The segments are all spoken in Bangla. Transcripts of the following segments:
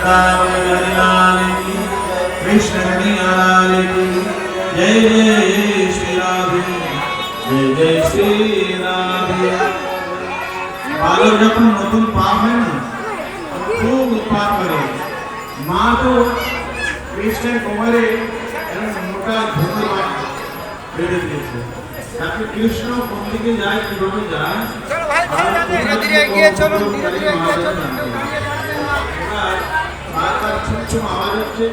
वृंदावन हरि लाल की, कृष्ण कन्हैया लाल की, जय जय श्री राधे, जय जय श्री राधे। बालक যখন নতুন পা হয় না খুব উৎপাত করে, মা তো কৃষ্ণের কোমরে মোটা ধন্যবাদ বেঁধে দিয়েছে। তাকে কৃষ্ণ কোন দিকে যায়, কিভাবে যায়, বারবার ছুমছুম আওয়াজ হচ্ছে।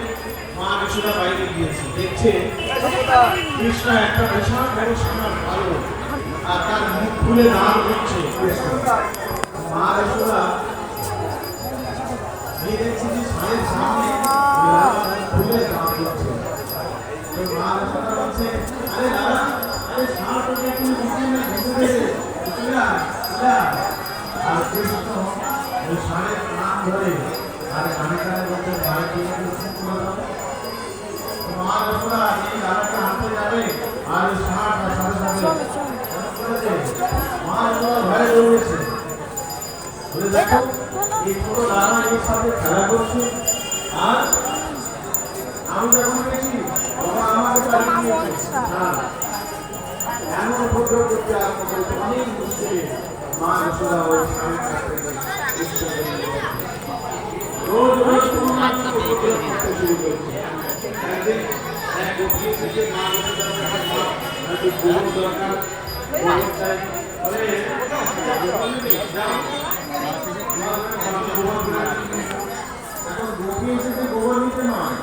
মা যশোদা বাইরে গিয়েছে, দেখছে কৃষ্ণ একটা বিশাল বড় সোনার ভালো, আর তার মুখ খুলে দাঁড় করছে কৃষ্ণ। মা যশোদা দেখছি যে ষাঁড়ের সামনে খুলে দাঁড় করছে। মা যশোদা বলছে, আরে দাদা, আরে ষাঁড়টাকে তুমি বুঝলি না, ভেঙে দেবে, আর কৃষ্ণ ওই ষাঁড়ের নাম ধরে আর কানে কানে বলতে ভাই দিয়ে মা যশোদা এই দাদাকে হাঁটতে যাবে, আর ওই ষাঁড়টা সাথে সাথে মা যশোদা ভয়ে দৌড়েছে। বলে দেখো এই ছোট দাদা এর সাথে খেলা করছে, আর আমি যখন গেছি বাবা আমাকে তাড়িয়ে দিয়েছে। এমন উপদ্রব করতে আরম্ভ করেছে, অনেক মুশকিলে মা যশোদা ওই ষাঁড়ের কাছ থেকে রোজ রোজ উপদ্রব করতে শুরু করেছে। একদিন এক গোপী থেকে মা যশোদার কাছে গোবর দরকার, গোবর চাই, বলে এখন গোপী এসেছে গোবর নিতে নয়,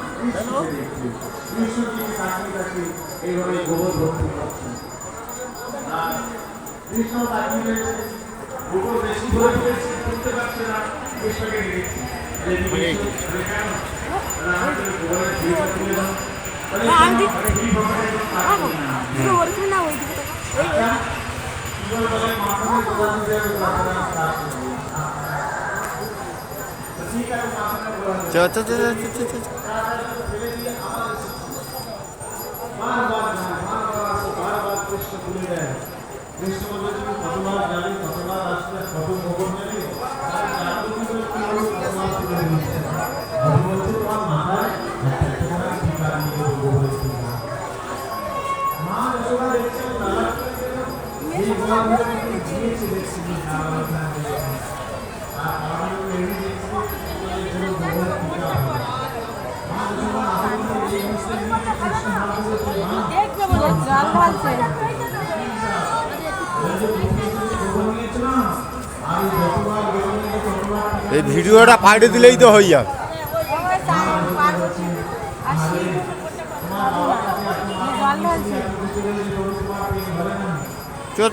কৃষ্ণকে কাছে কাছে এইভাবে গোবর ভর্তি করছে। কৃষ্ণ তাকিয়ে রয়েছে, গোবর বেশি ভরে ফেলেছে, করতে পারছে না, কৃষ্ণকে দেখছি কৃষ্ণ তুলে দেয়। কৃষ্ণ বলে তুমি কতবার যাবে, কতবার আসলে, কত খবর নেবে, তোমার মাথায় ঠিকানা নিয়ে মা যশোদা দেখছেন দাদা এই গোলাগুলো দিয়েছে, দেখছি এই ভিডিওটা পাঠিয়ে দিলেই তো হইয়া। চল